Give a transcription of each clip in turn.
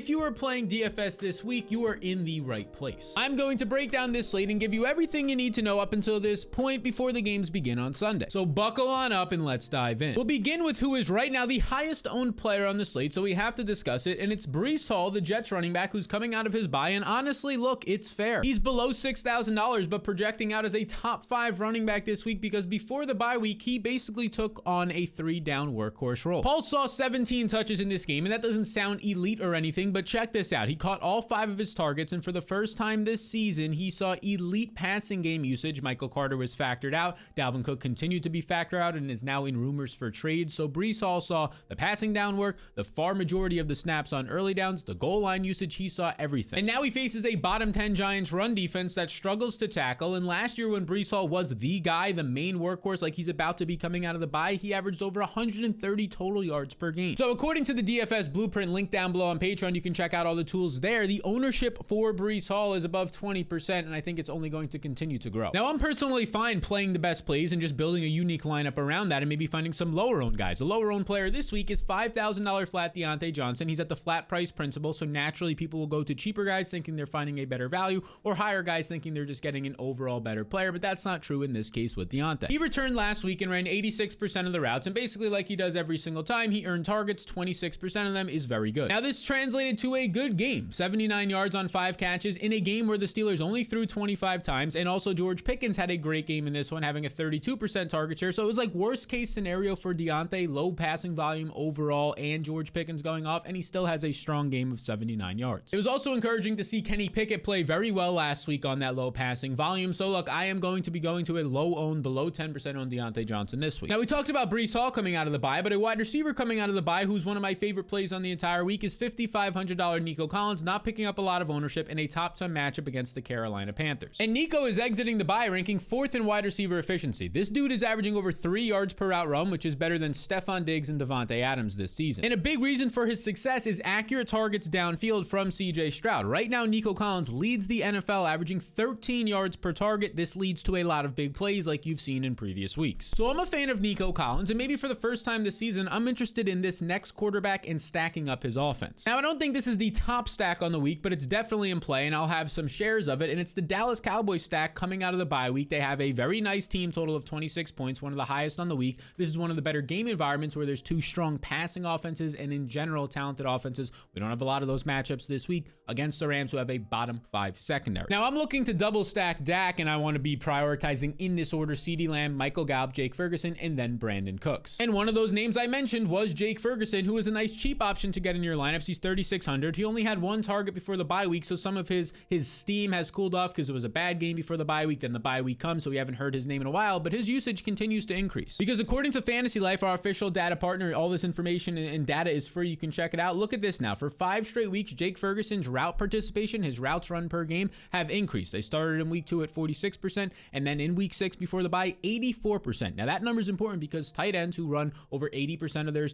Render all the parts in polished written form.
if you are playing DFS this week, you are in the right place. I'm going to break down this slate and give you everything you need to know up until this point before the games begin on Sunday. So buckle on up and let's dive in. We'll begin with who is right now the highest owned player on the slate, so we have to discuss it, and it's Breece Hall, the Jets running back who's coming out of his bye, and honestly, look, it's fair. He's below $6,000, but projecting out as a top 5 running back this week because before the bye week, he basically took on a 3-down workhorse role. Hall saw 17 touches in this game, and that doesn't sound elite or anything, but check this out. He caught all 5 of his targets, and for the first time this season, he saw elite passing game usage. Michael Carter was factored out. Dalvin Cook continued to be factored out and is now in rumors for trade. So Breece Hall saw the passing down work, the far majority of the snaps on early downs, the goal line usage. He saw everything. And now he faces a bottom 10 Giants run defense that struggles to tackle. And last year when Breece Hall was the guy, the main workhorse, like he's about to be coming out of the bye, he averaged over 130 total yards per game. So according to the DFS Blueprint link down below on Patreon, you can check out all the tools there. The ownership for Breece Hall is above 20%, and I think it's only going to continue to grow. Now, I'm personally fine playing the best plays and just building a unique lineup around that and maybe finding some lower-owned guys. A lower-owned player this week is $5,000 flat Deontay Johnson. He's at the flat price principle, so naturally people will go to cheaper guys thinking they're finding a better value or higher guys thinking they're just getting an overall better player, but that's not true in this case with Deontay. He returned last week and ran 86% of the routes, and basically like he does every single time, he earned targets. 26% of them is very good. Now, this translated to a good game. 79 yards on 5 catches in a game where the Steelers only threw 25 times, and also George Pickens had a great game in this one, having a 32% target share. So it was like worst case scenario for Deontay, low passing volume overall, and George Pickens going off, and he still has a strong game of 79 yards. It was also encouraging to see Kenny Pickett play very well last week on that low passing volume. So look, I am going to be going to a low owned, below 10% on Deontay Johnson this week. Now, we talked about Breece Hall coming out of the bye, but a wide receiver coming out of the bye who's one of my favorite plays on the entire week is $5,500 Nico Collins, not picking up a lot of ownership in a top 10 matchup against the Carolina Panthers. And Nico is exiting the bye ranking 4th in wide receiver efficiency. This dude is averaging over 3 yards per route run, which is better than Stephon Diggs and Devontae Adams this season. And a big reason for his success is accurate targets downfield from CJ Stroud. Right now, Nico Collins leads the NFL, averaging 13 yards per target. This leads to a lot of big plays like you've seen in previous weeks. So I'm a fan of Nico Collins, and maybe for the first time this season, I'm interested in this next quarterback and stacking up his offense. Now, I don't think this is the top stack on the week, but it's definitely in play, and I'll have some shares of it, and it's the Dallas Cowboys stack coming out of the bye week. They have a very nice team total of 26 points, one of the highest on the week. This is one of the better game environments where there's 2 strong passing offenses and in general talented offenses. We don't have a lot of those matchups this week against the Rams, who have a bottom 5 secondary. Now, I'm looking to double stack Dak, and I want to be prioritizing in this order CeeDee Lamb, Michael Gallup, Jake Ferguson, and then Brandon Cooks. And one of those names I mentioned was Jake Ferguson, who is a nice cheap option to get in your lineups. He's $3,600. He only had 1 target before the bye week, so some of his steam has cooled off because it was a bad game before the bye week. Then the bye week comes, so we haven't heard his name in a while, but his usage continues to increase. Because according to Fantasy Life, our official data partner, all this information and data is free. You can check it out. Look at this now. For 5 straight weeks, Jake Ferguson's route participation, his routes run per game, have increased. They started in week 2 at 46%, and then in week 6 before the bye, 84%. Now that number is important because tight ends who run over 80% of their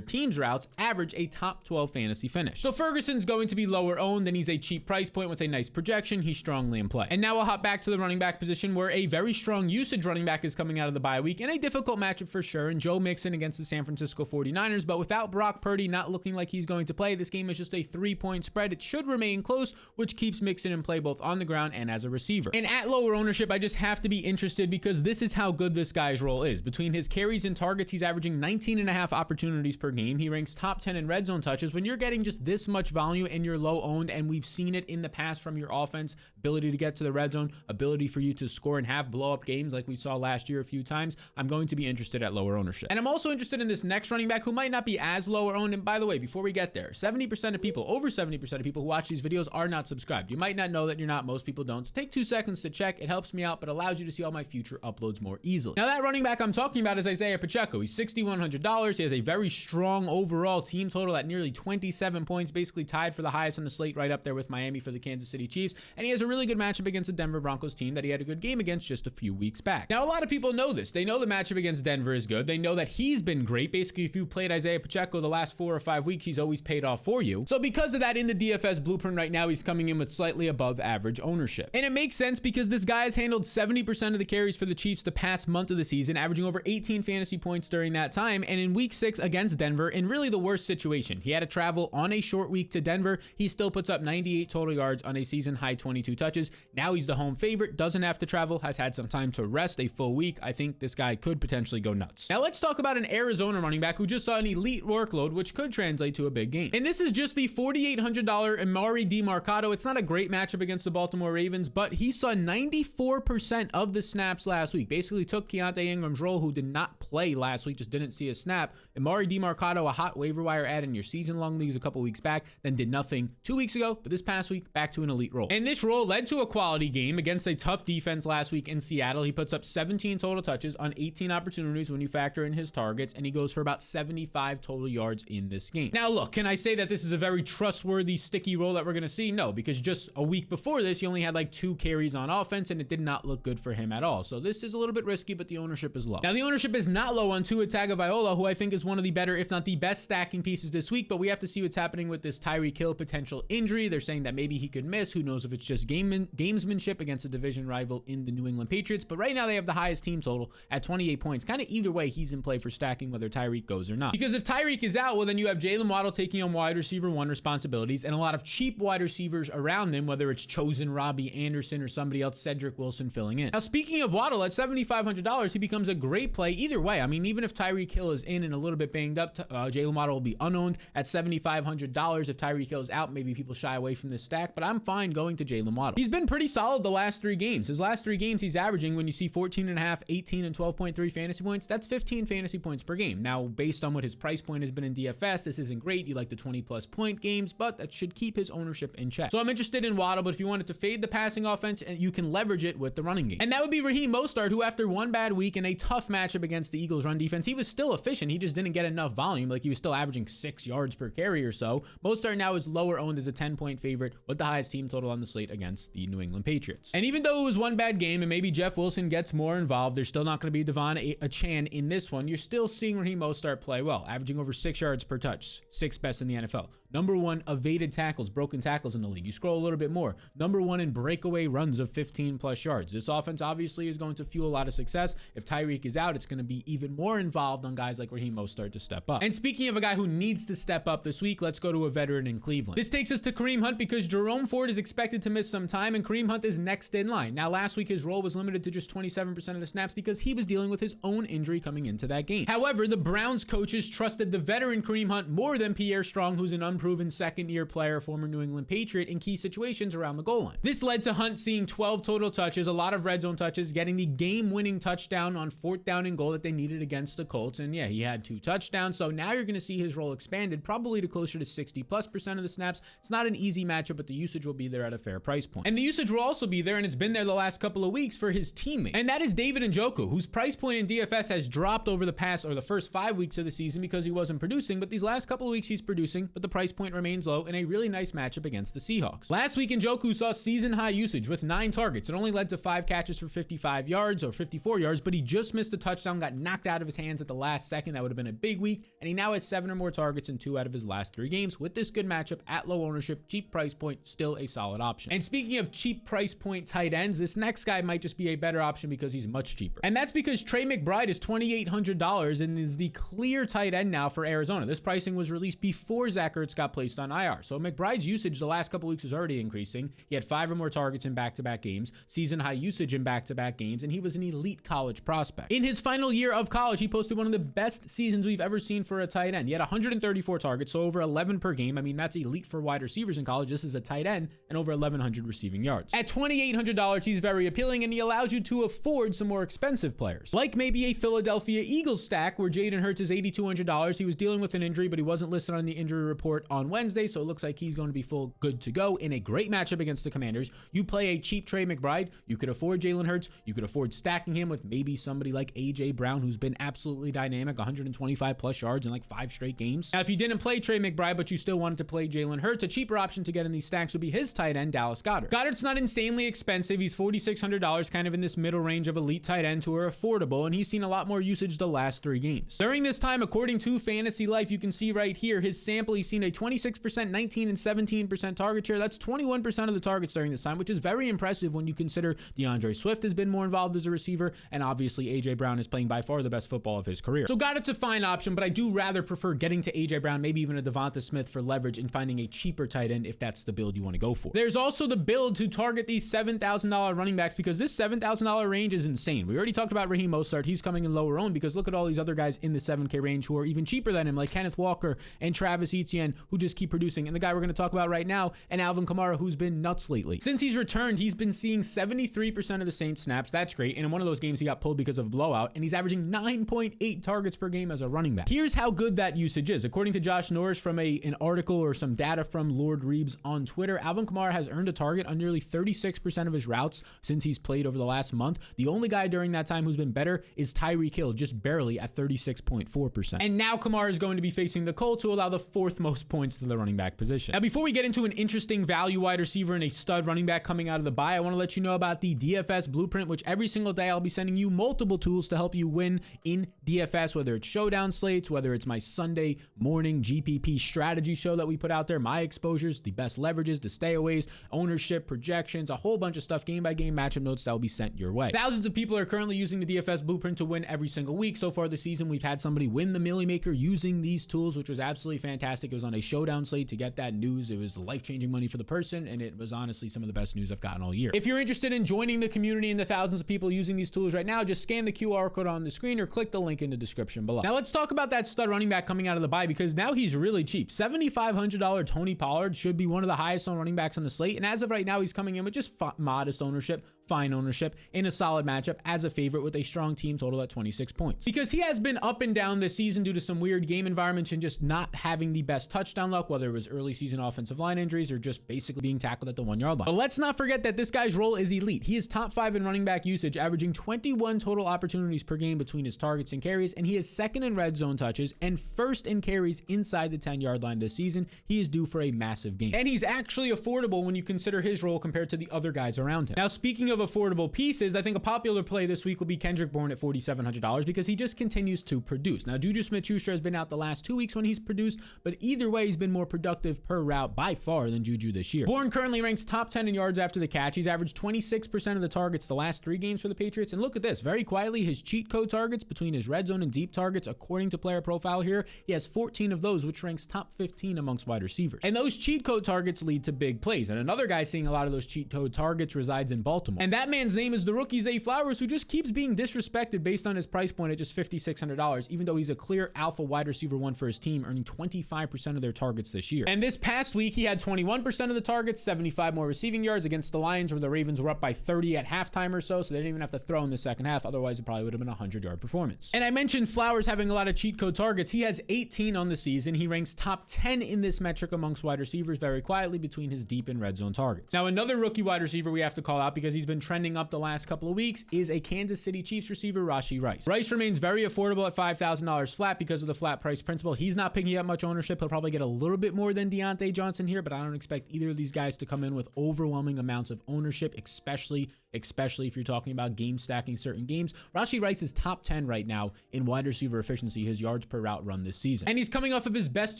team's routes, average a top 12 fantasy finish. So Ferguson's going to be lower owned, and he's a cheap price point with a nice projection. He's strongly in play. And now we'll hop back to the running back position where a very strong usage running back is coming out of the bye week in a difficult matchup for sure, and Joe Mixon against the San Francisco 49ers, but without Brock Purdy not looking like he's going to play, this game is just a 3-point spread. It should remain close, which keeps Mixon in play both on the ground and as a receiver. And at lower ownership, I just have to be interested because this is how good this guy's role is. Between his carries and targets, he's averaging 19.5 opportunities per game. He ranks top 10 in red zone touches. When you're getting just this much volume and you're low owned, and we've seen it in the past from your offense, ability to get to the red zone, ability for you to score and have blow up games like we saw last year a few times, I'm going to be interested at lower ownership. And I'm also interested in this next running back who might not be as lower owned. And by the way, before we get there, 70% of people, over 70% of people who watch these videos are not subscribed. You might not know that you're not. Most people don't. So take 2 seconds to check. It helps me out, but allows you to see all my future uploads more easily. Now, that running back I'm talking about is Isaiah Pacheco. He's $6,100. He has a very strong overall team total at nearly 27 points, basically tied for the highest on the slate, right up there with Miami for the Kansas City Chiefs. And he has a really good matchup against the Denver Broncos team that he had a good game against just a few weeks back. Now, a lot of people know this. They know the matchup against Denver is good. They know that he's been great. Basically, if you played Isaiah Pacheco the last 4 or 5 weeks, he's always paid off for you. So because of that, in the DFS Blueprint right now, he's coming in with slightly above average ownership. And it makes sense because this guy has handled 70% of the carries for the Chiefs the past month of the season, averaging over 18 fantasy points during that time. And in week 6 against Denver, in really the worst situation, he had to travel travel on a short week to Denver. He still puts up 98 total yards on a season high 22 touches. Now he's the home favorite, doesn't have to travel, has had some time to rest, a full week. I think this guy could potentially go nuts. Now let's talk about an Arizona running back who just saw an elite workload, which could translate to a big game. And this is just the $4,800 Amari DiMercado. It's not a great matchup against the Baltimore Ravens, but he saw 94% of the snaps last week. Basically took Keontae Ingram's role, who did not play last week, just didn't see a snap. Amari DiMercado, a hot waiver wire add in your season-long leagues a couple weeks back, then did nothing 2 weeks ago, but this past week, back to an elite role. And this role led to a quality game against a tough defense last week in Seattle. He puts up 17 total touches on 18 opportunities when you factor in his targets, and he goes for about 75 total yards in this game. Now look, can I say that this is a very trustworthy, sticky role that we're going to see? No, because just a week before this, he only had like 2 carries on offense, and it did not look good for him at all. So this is a little bit risky, but the ownership is low. Now the ownership is not low on Tua Tagovailoa, who I think is one of the better, if not the best, stacking pieces this week, but we have to see what's happening with this Tyreek Hill potential injury. They're saying that maybe he could miss. Who knows if it's just gamesmanship against a division rival in the New England Patriots, but right now they have the highest team total at 28 points. Kind of either way, he's in play for stacking, whether Tyreek goes or not. Because if Tyreek is out, well, then you have Jalen Waddle taking on wide receiver 1 responsibilities and a lot of cheap wide receivers around them, whether it's Chosen, Robbie Anderson, or somebody else, Cedric Wilson filling in. Now, speaking of Waddle, at $7,500, he becomes a great play either way. I mean, even if Tyreek Hill is in and a little bit banged up, Jalen Waddle will be unowned at $7,500. If Tyreek Hill is out, maybe people shy away from this stack, but I'm fine going to Jalen Waddle. He's been pretty solid the last 3 games. His last 3 games, he's averaging, when you see 14.5, 18, and 12.3 fantasy points, that's 15 fantasy points per game. Now, based on what his price point has been in DFS, this isn't great. You like the 20-plus point games, but that should keep his ownership in check. So I'm interested in Waddle, but if you wanted to fade the passing offense, you can leverage it with the running game. And that would be Raheem Mostert, who after one bad week in a tough matchup against the Eagles' run defense, he was still efficient. He just didn't get enough volume. Like, he was still averaging 6 yards per carry or so. Mostert now is lower owned as a 10-point favorite with the highest team total on the slate against the New England Patriots. And even though it was one bad game and maybe Jeff Wilson gets more involved, there's still not going to be Devon Achane in this one. You're still seeing Raheem Mostert play well, averaging over 6 yards per touch, 6th best in the NFL. Number 1 evaded tackles, broken tackles in the league. You scroll a little bit more. Number 1 in breakaway runs of 15-plus yards. This offense obviously is going to fuel a lot of success. If Tyreek is out, it's going to be even more involved on guys like Raheem Mostert to step up. And speaking of a guy who needs to step up this week, let's go to a veteran in Cleveland. This takes us to Kareem Hunt because Jerome Ford is expected to miss some time, and Kareem Hunt is next in line. Now, last week, his role was limited to just 27% of the snaps because he was dealing with his own injury coming into that game. However, the Browns coaches trusted the veteran Kareem Hunt more than Pierre Strong, who's an unproven second-year player, former New England Patriot, in key situations around the goal line. This led to Hunt seeing 12 total touches, a lot of red zone touches, getting the game-winning touchdown on 4th down and goal that they needed against the Colts. And yeah, he had 2 touchdowns. So now you're going to see his role expanded probably to closer to 60+% of the snaps. It's not an easy matchup, but the usage will be there at a fair price point. And the usage will also be there, and it's been there the last couple of weeks for his teammate. And that is David Njoku, whose price point in DFS has dropped over the past or the first 5 weeks of the season because he wasn't producing, but these last couple of weeks he's producing, but the price point remains low in a really nice matchup against the Seahawks. Last week, Njoku saw season high usage with 9 targets. It only led to 5 catches for 55 yards or 54 yards, but he just missed a touchdown, got knocked out of his hands at the last second. That would have been a big week, and he now has 7 or more targets in 2 out of his last 3 games. With this good matchup at low ownership, cheap price point, still a solid option. And speaking of cheap price point tight ends, this next guy might just be a better option because he's much cheaper. And that's because Trey McBride is $2,800 and is the clear tight end now for Arizona. This pricing was released before Zach Ertz got placed on IR. So McBride's usage the last couple weeks was already increasing. He had 5 or more targets in back-to-back games, season high usage in back-to-back games, and he was an elite college prospect. In his final year of college, he posted one of the best seasons we've ever seen for a tight end. He had 134 targets, so over 11 per game. I mean, that's elite for wide receivers in college. This is a tight end, and over 1,100 receiving yards. At $2,800, he's very appealing, and he allows you to afford some more expensive players, like maybe a Philadelphia Eagles stack where Jaden Hurts is $8,200. He was dealing with an injury, but he wasn't listed on the injury report on Wednesday, so it looks like he's going to be full good to go in a great matchup against the Commanders. You play a cheap Trey McBride, you could afford Jalen Hurts, you could afford stacking him with maybe somebody like A.J. Brown, who's been absolutely dynamic, 125 plus yards in like 5 straight games. Now, if you didn't play Trey McBride, but you still wanted to play Jalen Hurts, a cheaper option to get in these stacks would be his tight end, Dallas Goedert. Goedert's not insanely expensive. He's $4,600, kind of in this middle range of elite tight ends who are affordable, and he's seen a lot more usage the last 3 games. During this time, according to Fantasy Life, you can see right here his sample, he's seen a 26%, 19, and 17% target share. That's 21% of the targets during this time, which is very impressive when you consider DeAndre Swift has been more involved as a receiver, and obviously AJ Brown is playing by far the best football of his career. So got it's a fine option, but I do rather prefer getting to AJ Brown, maybe even a Devonta Smith for leverage, and finding a cheaper tight end if that's the build you want to go for. There's also the build to target these $7,000 running backs, because this $7,000 range is insane. We already talked about Raheem Mostert. He's coming in lower owned because look at all these other guys in the 7K range who are even cheaper than him, like Kenneth Walker and Travis Etienne, who just keep producing. And the guy we're going to talk about right now, and Alvin Kamara, who's been nuts lately. Since he's returned, he's been seeing 73% of the Saints snaps. That's great. And in one of those games, he got pulled because of a blowout, and he's averaging 9.8 targets per game as a running back. Here's how good that usage is. According to Josh Norris from an article or some data from Lord Reeves on Twitter, Alvin Kamara has earned a target on nearly 36% of his routes since he's played over the last month. The only guy during that time who's been better is Tyreek Hill, just barely at 36.4%. And now Kamara is going to be facing the Colts, who allow the fourth most points to the running back position. Now, before we get into an interesting value wide receiver and a stud running back coming out of the bye, I want to let you know about the DFS Blueprint, which every single day I'll be sending you multiple tools to help you win in DFS, whether it's showdown slates, whether it's my Sunday morning GPP strategy show that we put out there, my exposures, the best leverages, the stayaways, ownership, projections, a whole bunch of stuff, game by game matchup notes that will be sent your way. Thousands of people are currently using the DFS Blueprint to win every single week. So far this season, we've had somebody win the Millie Maker using these tools, which was absolutely fantastic. It was on a showdown slate to get that news. It was life-changing money for the person, and it was honestly some of the best news I've gotten all year. If you're interested in joining the community and the thousands of people using these tools right now, just scan the QR code on the screen or click the link in the description below. Now let's talk about that stud running back coming out of the bye, because now he's really cheap. $7,500 Tony Pollard should be one of the highest owned running backs on the slate, and as of right now, he's coming in with just modest ownership, fine ownership, in a solid matchup as a favorite with a strong team total at 26 points. Because he has been up and down this season due to some weird game environments and just not having the best touchdown luck, whether it was early season offensive line injuries or just basically being tackled at the 1 yard line. But let's not forget that this guy's role is elite. He is top 5 in running back usage, averaging 21 total opportunities per game between his targets and carries, and he is second in red zone touches and first in carries inside the 10 yard line this season. He is due for a massive game. And he's actually affordable when you consider his role compared to the other guys around him. Now, speaking of affordable pieces, I think a popular play this week will be Kendrick Bourne at $4,700 because he just continues to produce. Now, Juju Smith-Schuster has been out the last 2 weeks when he's produced, but either way, he's been more productive per route by far than Juju this year. Bourne currently ranks top 10 in yards after the catch. He's averaged 26% of the targets the last 3 games for the Patriots. And look at this, very quietly, his cheat code targets between his red zone and deep targets, according to player profile here, he has 14 of those, which ranks top 15 amongst wide receivers. And those cheat code targets lead to big plays. And another guy seeing a lot of those cheat code targets resides in Baltimore. And that man's name is the rookie Zay Flowers, who just keeps being disrespected based on his price point at just $5,600, even though he's a clear alpha wide receiver 1 for his team, earning 25% of their targets this year. And this past week, he had 21% of the targets, 75 more receiving yards against the Lions, where the Ravens were up by 30 at halftime or so they didn't even have to throw in the second half. Otherwise, it probably would have been a 100-yard performance. And I mentioned Flowers having a lot of cheat code targets. He has 18 on the season. He ranks top 10 in this metric amongst wide receivers very quietly between his deep and red zone targets. Now, another rookie wide receiver we have to call out because he's been trending up the last couple of weeks is a Kansas City Chiefs receiver, Rashee Rice. Rice remains very affordable at $5,000 flat because of the flat price principle. He's not picking up much ownership. He'll probably get a little bit more than Deontay Johnson here, but I don't expect either of these guys to come in with overwhelming amounts of ownership, especially if you're talking about game stacking certain games. Rashee Rice is top 10 right now in wide receiver efficiency, his yards per route run this season. And he's coming off of his best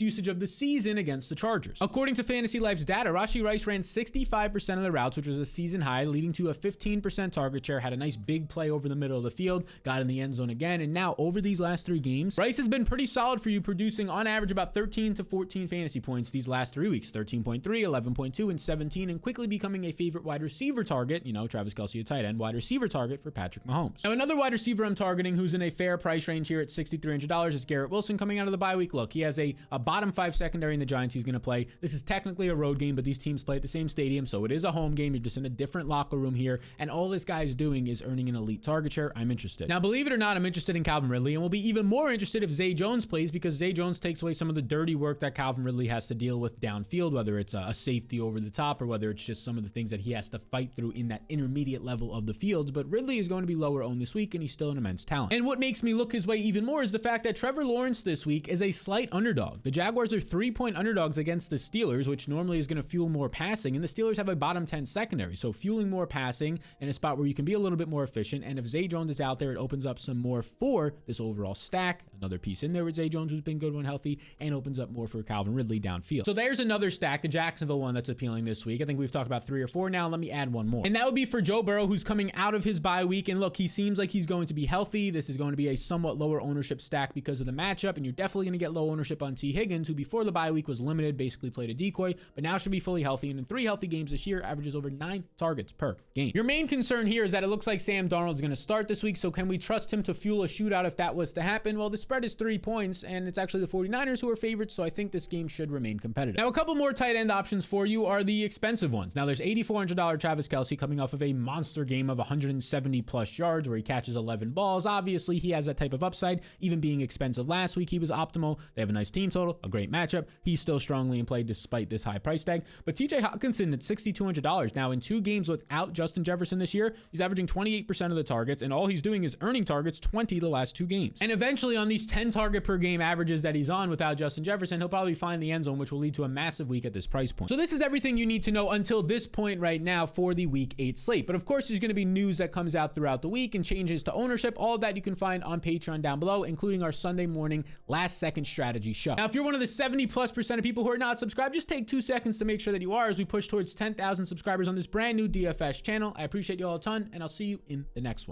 usage of the season against the Chargers. According to Fantasy Life's data, Rashee Rice ran 65% of the routes, which was a season high, leading to a 15% target share, had a nice big play over the middle of the field, got in the end zone again, and now over these last 3 games, Rice has been pretty solid for you, producing on average about 13 to 14 fantasy points these last 3 weeks, 13.3, 11.2, and 17, and quickly becoming a favorite wide receiver target, Travis Kelce a tight end, wide receiver target for Patrick Mahomes. Now, another wide receiver I'm targeting who's in a fair price range here at $6,300 is Garrett Wilson coming out of the bye week. Look, he has a bottom 5 secondary in the Giants he's going to play. This is technically a road game, but these teams play at the same stadium, so it is a home game. You're just in a different locker room here, and all this guy is doing is earning an elite target share. I'm interested. Now, believe it or not, I'm interested in Calvin Ridley, and we'll be even more interested if Zay Jones plays, because Zay Jones takes away some of the dirty work that Calvin Ridley has to deal with downfield, whether it's a safety over the top or whether it's just some of the things that he has to fight through in that intermediate level of the fields. But Ridley is going to be lower owned this week, and he's still an immense talent. And what makes me look his way even more is the fact that Trevor Lawrence this week is a slight underdog. The Jaguars are 3-point underdogs against the Steelers, which normally is going to fuel more passing, and the Steelers have a bottom 10 secondary, so fueling more passing passing in a spot where you can be a little bit more efficient. And if Zay Jones is out there, it opens up some more for this overall stack. Another piece in there with Zay Jones, who's been good when healthy, and opens up more for Calvin Ridley downfield. So there's another stack, the Jacksonville one, that's appealing this week. I think we've talked about 3 or 4 now. Let me add one more. And that would be for Joe Burrow, who's coming out of his bye week. And look, he seems like he's going to be healthy. This is going to be a somewhat lower ownership stack because of the matchup. And you're definitely going to get low ownership on T. Higgins, who before the bye week was limited, basically played a decoy, but now should be fully healthy. And in 3 healthy games this year, averages over 9 targets per game. Your main concern here is that it looks like Sam Darnold's going to start this week. So can we trust him to fuel a shootout if that was to happen? Well, the spread is 3 points, and it's actually the 49ers who are favorites. So I think this game should remain competitive. Now, a couple more tight end options for you are the expensive ones. Now, there's $8,400 Travis Kelce coming off of a monster game of 170 plus yards where he catches 11 balls. Obviously, he has that type of upside. Even being expensive last week, he was optimal. They have a nice team total, a great matchup. He's still strongly in play despite this high price tag. But TJ Hawkinson at $6,200. Now, in 2 games without Justin Jefferson this year, he's averaging 28% of the targets, and all he's doing is earning targets 20 the last 2 games. And eventually, on these 10 target per game averages that he's on without Justin Jefferson, he'll probably find the end zone, which will lead to a massive week at this price point. So this is everything you need to know until this point right now for the week 8 slate. But of course, there's going to be news that comes out throughout the week and changes to ownership. All of that you can find on Patreon down below, including our Sunday morning last second strategy show. Now, if you're one of the 70+% of people who are not subscribed, just take 2 seconds to make sure that you are as we push towards 10,000 subscribers on this brand new DFS channel. I appreciate you all a ton, and I'll see you in the next one.